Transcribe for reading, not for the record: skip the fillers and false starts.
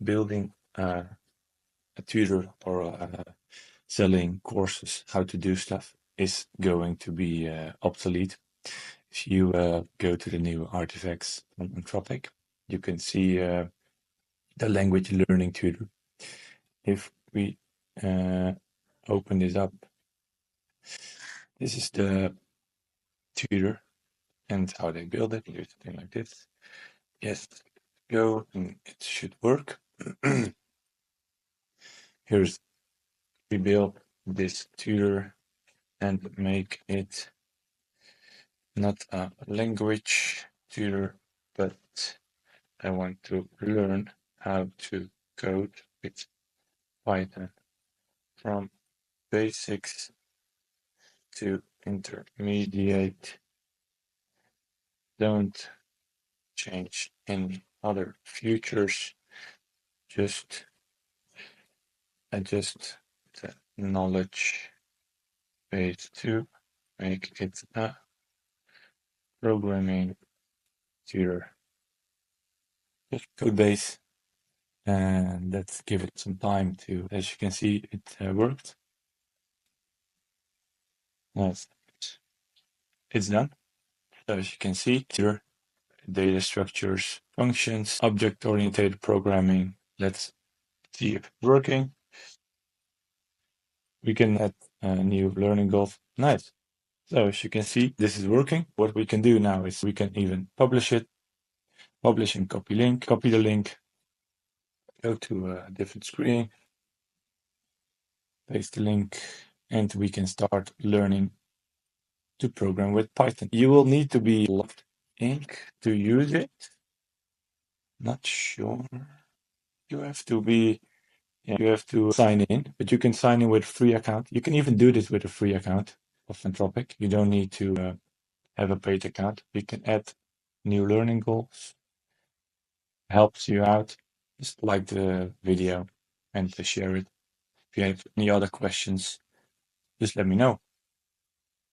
building a tutor or selling courses how to do stuff is going to be obsolete. If you go to the new artifacts on Anthropic, you can see the language learning tutor. If we open this up, this is the tutor and how they build it. Do something like this. Yes, go, and it should work. Here's we build this tutor and make it not a language tutor, but I want to learn how to code with Python from basics to intermediate. Don't change any other features, just adjust the knowledge base to make it a programming tutor. Just code base, and let's give it some time to, as you can see, it worked. Yes, it's done. So as you can see, tutor, data structures, functions, object-oriented programming. Let's see if it's working. We can add new learning goals. Nice. So as you can see, this is working. What we can do now is we can even publish it, publish and copy link, copy the link, go to a different screen, paste the link, and we can start learning to program with Python. You will need to be logged in to use it. Not sure. You have to sign in, but you can sign in with a free account. You can even do this with a free account of Anthropic. You don't need to have a paid account. You can add new learning goals. Helps you out. Just like the video and to share it. If you have any other questions, just let me know.